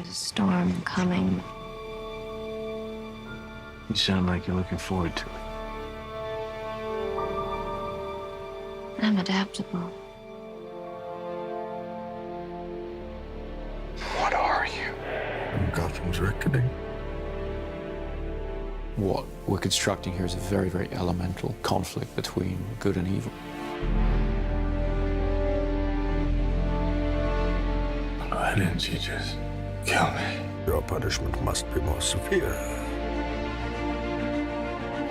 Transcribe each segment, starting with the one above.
There's a storm coming. You sound like you're looking forward to it. I'm adaptable. What are you? Gotham's reckoning. What we're constructing here is a very, very elemental conflict between good and evil. Why didn't you just kill me? Your punishment must be more severe.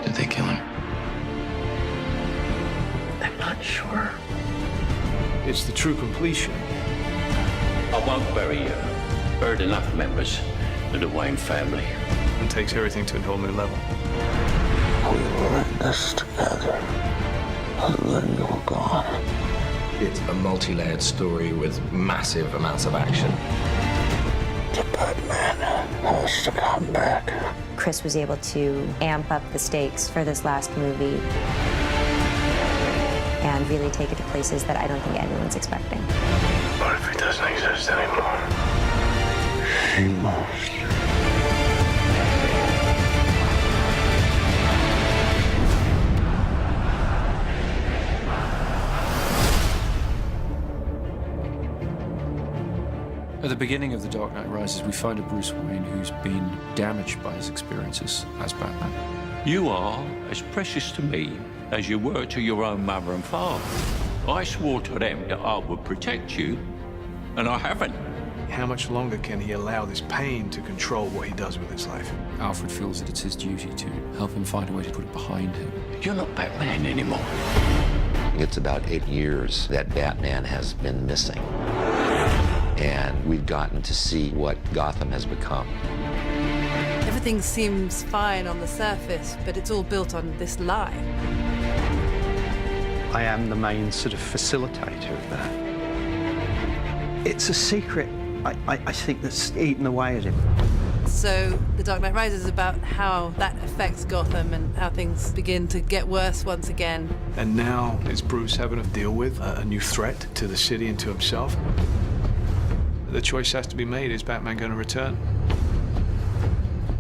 Did they kill him? I'm not sure. It's the true completion. I won't bury you. Buried enough members of the Wayne family. And takes everything to a whole new level. We were in this together. And then you were gone. It's a multi-layered story with massive amounts of action. The Batman has to come back. Chris was able to amp up the stakes for this last movie and really take it to places that I don't think anyone's expecting. What if he doesn't exist anymore? She must. At the beginning of The Dark Knight Rises, we find a Bruce Wayne who's been damaged by his experiences as Batman. You are as precious to me as you were to your own mother and father. I swore to them that I would protect you, and I haven't. How much longer can he allow this pain to control what he does with his life? Alfred feels that it's his duty to help him find a way to put it behind him. You're not Batman anymore. It's about 8 years that Batman has been missing. And we've gotten to see what Gotham has become. Everything seems fine on the surface, but it's all built on this lie. I am the main sort of facilitator of that. It's a secret, I think, that's eaten away at him. So The Dark Knight Rises is about how that affects Gotham and how things begin to get worse once again. And now it's Bruce having to deal with a new threat to the city and to himself. The choice has to be made. Is Batman going to return?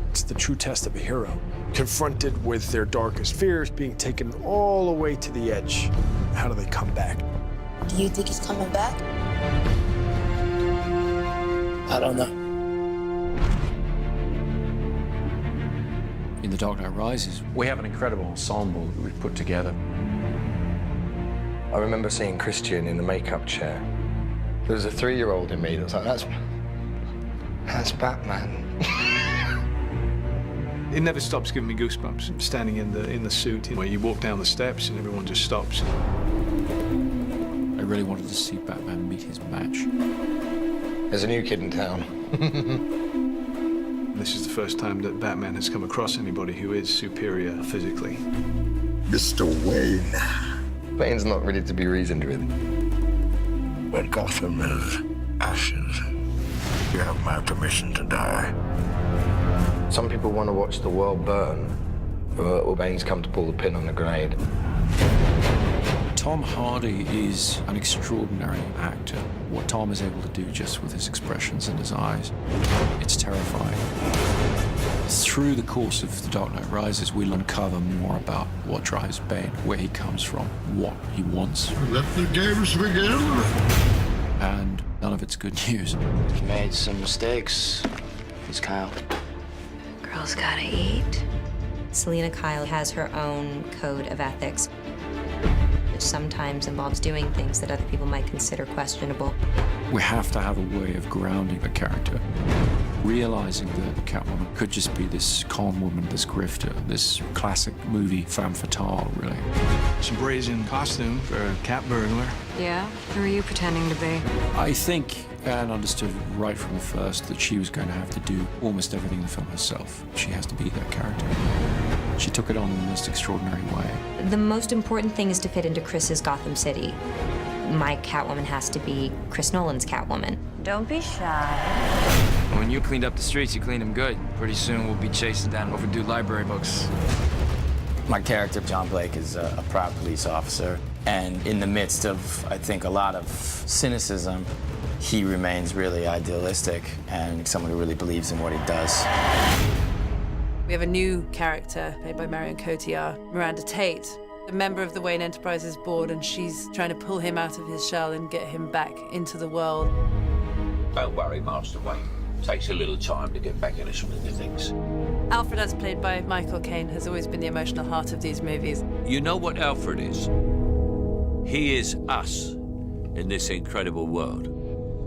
It's the true test of a hero. Confronted with their darkest fears, being taken all the way to the edge. How do they come back? Do you think he's coming back? I don't know. In The Dark Knight Rises, we have an incredible ensemble that we've put together. I remember seeing Christian in the makeup chair. There was a 3-year-old in me that was like, that's Batman. It never stops giving me goosebumps. Standing in the suit, where you walk down the steps and everyone just stops. I really wanted to see Batman meet his match. There's a new kid in town. This is the first time that Batman has come across anybody who is superior physically. Mr. Wayne. Bane's not ready to be reasoned with. When Gotham is ashes, you have my permission to die. Some people want to watch the world burn, or Bane's come to pull the pin on the grenade. Tom Hardy is an extraordinary actor. What Tom is able to do just with his expressions and his eyes, it's terrifying. Through the course of The Dark Knight Rises, we'll uncover more about what drives Bane, where he comes from, what he wants. Let the games begin. And none of it's good news. He made some mistakes. He's Kyle. Girls gotta eat. Selina Kyle has her own code of ethics, which sometimes involves doing things that other people might consider questionable. We have to have a way of grounding the character, realizing that Catwoman could just be this con woman, this grifter, this classic movie femme fatale, really. Some brazen costume for a cat burglar. Yeah? Who are you pretending to be? I think Anne understood right from the first that she was going to have to do almost everything in the film herself. She has to be that character. She took it on in the most extraordinary way. The most important thing is to fit into Chris's Gotham City. My Catwoman has to be Chris Nolan's Catwoman. Don't be shy. When you cleaned up the streets, you cleaned them good. Pretty soon we'll be chasing down overdue library books. My character, John Blake, is a proud police officer. And in the midst of, I think, a lot of cynicism, he remains really idealistic and someone who really believes in what he does. We have a new character played by Marion Cotillard, Miranda Tate, a member of the Wayne Enterprises board, and she's trying to pull him out of his shell and get him back into the world. Don't worry, Master Wayne. Takes a little time to get back in the swing of things. Alfred, as played by Michael Caine, has always been the emotional heart of these movies. You know what Alfred is? He is us in this incredible world.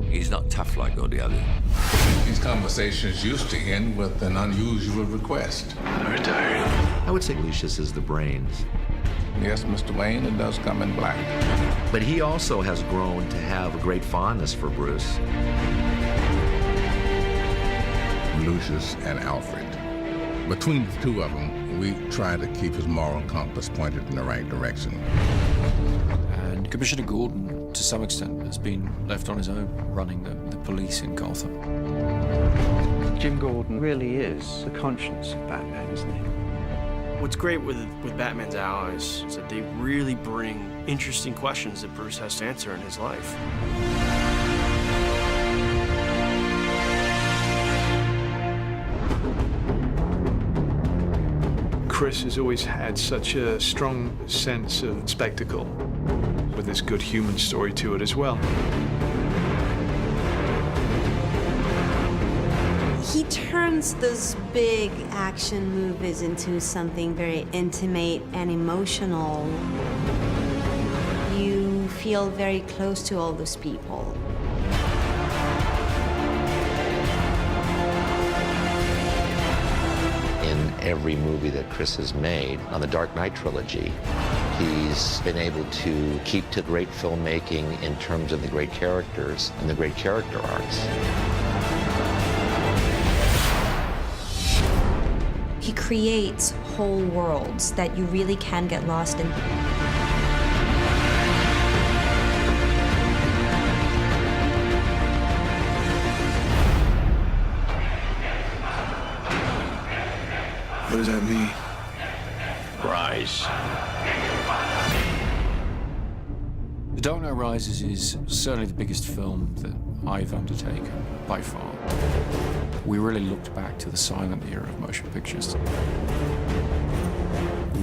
He's not tough like all the others. These conversations used to end with an unusual request. I'm retired. I would say Lucius is the brains. Yes, Mr. Wayne, it does come in black. But he also has grown to have a great fondness for Bruce. Lucius and Alfred. Between the two of them, we try to keep his moral compass pointed in the right direction. And Commissioner Gordon, to some extent, has been left on his own running the police in Gotham. Jim Gordon really is the conscience of Batman, isn't he? What's great with Batman's allies is that they really bring interesting questions that Bruce has to answer in his life. Chris has always had such a strong sense of spectacle, with this good human story to it as well. He turns those big action movies into something very intimate and emotional. You feel very close to all those people. In every movie that Chris has made on the Dark Knight trilogy, he's been able to keep to great filmmaking in terms of the great characters and the great character arcs. He creates whole worlds that you really can get lost in. What does that mean? Rise. The Dark Knight Rises is certainly the biggest film that I've undertaken, by far. We really looked back to the silent era of motion pictures,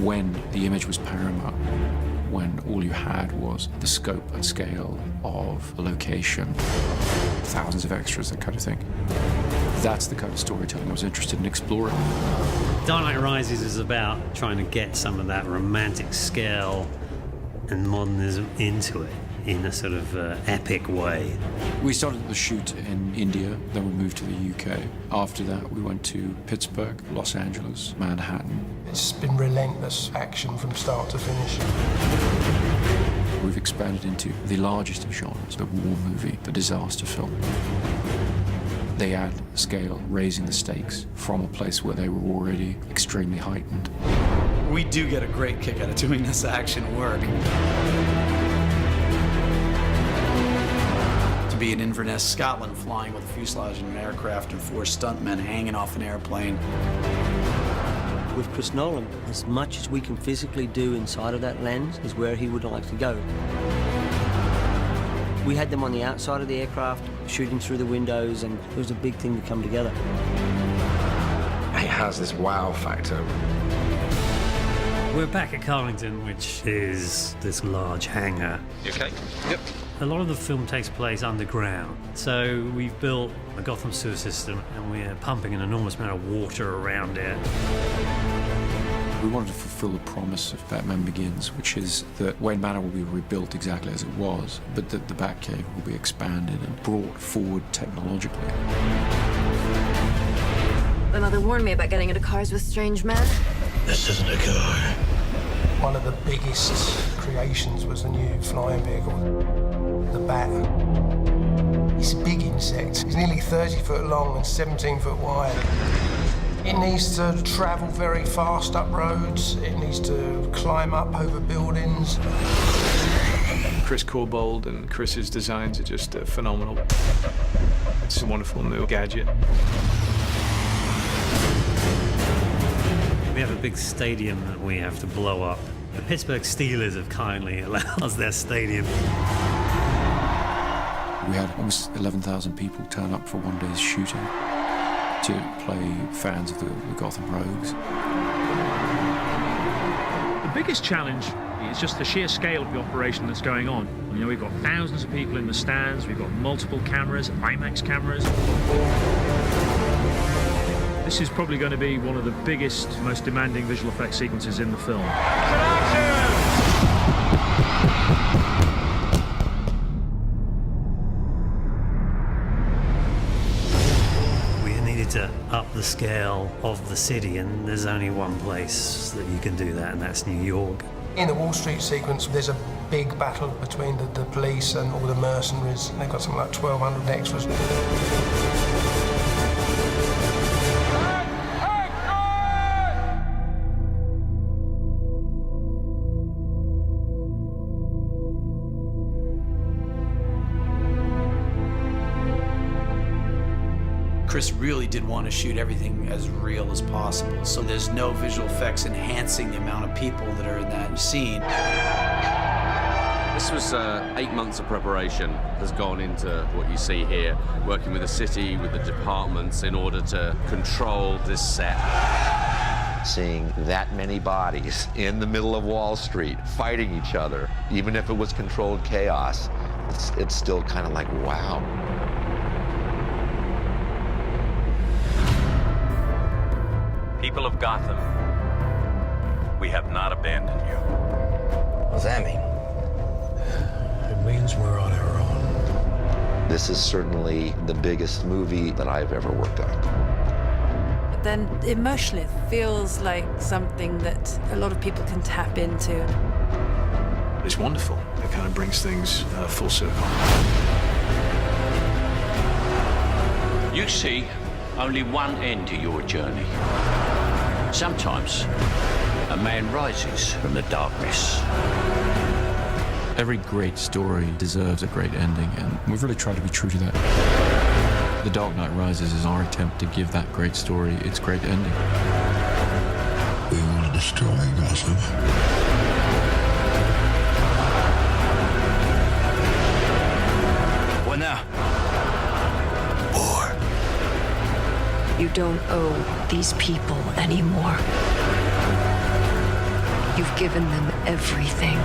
when the image was paramount, when all you had was the scope and scale of a location, thousands of extras, that kind of thing. That's the kind of storytelling I was interested in exploring. Dark Knight Rises is about trying to get some of that romantic scale and modernism into it in a sort of epic way. We started the shoot in India, then we moved to the UK. After that, we went to Pittsburgh, Los Angeles, Manhattan. It's been relentless action from start to finish. We've expanded into the largest of genres, the war movie, the disaster film. They add scale, raising the stakes from a place where they were already extremely heightened. We do get a great kick out of doing this action work. To be in Inverness, Scotland, flying with a fuselage in an aircraft and 4 stuntmen hanging off an airplane. With Chris Nolan, as much as we can physically do inside of that lens is where he would like to go. We had them on the outside of the aircraft, shooting through the windows, and it was a big thing to come together. It has this wow factor. We're back at Carlington, which is this large hangar. You okay? Yep. A lot of the film takes place underground. So we've built a Gotham sewer system and we're pumping an enormous amount of water around it. We wanted to fulfill the promise of Batman Begins, which is that Wayne Manor will be rebuilt exactly as it was, but that the Batcave will be expanded and brought forward technologically. My mother warned me about getting into cars with strange men. This isn't a car. One of the biggest creations was the new flying vehicle, the Bat. It's a big insect. It's nearly 30 foot long and 17 foot wide. It needs to travel very fast up roads. It needs to climb up over buildings. Chris Corbould and Chris's designs are just phenomenal. It's a wonderful new gadget. We have a big stadium that we have to blow up. The Pittsburgh Steelers have kindly allowed us their stadium. We We had almost 11,000 people turn up for one day's shooting to play fans of the Gotham Rogues. The biggest challenge is just the sheer scale of the operation that's going on. You know, we've got thousands of people in the stands, we've got multiple cameras, IMAX cameras. This is probably going to be one of the biggest, most demanding visual effects sequences in the film. We needed to up the scale of the city, and there's only one place that you can do that, and that's New York. In the Wall Street sequence, there's a big battle between the police and all the mercenaries. They've got something like 1,200 extras. Chris really did want to shoot everything as real as possible, so there's no visual effects enhancing the amount of people that are in that scene. This was 8 months of preparation has gone into what you see here, working with the city, with the departments in order to control this set. Seeing that many bodies in the middle of Wall Street fighting each other, even if it was controlled chaos, it's still kind of like, wow. People of Gotham, we have not abandoned you. What does that mean? It means we're on our own. This is certainly the biggest movie that I've ever worked on. But then emotionally, it feels like something that a lot of people can tap into. It's wonderful. It kind of brings things full circle. You see only one end to your journey. Sometimes a man rises from the darkness. Every great story deserves a great ending, and we've really tried to be true to that. The Dark Knight Rises is our attempt to give that great story its great ending. We want to destroy Gotham. What now? You don't owe these people anymore. You've given them everything.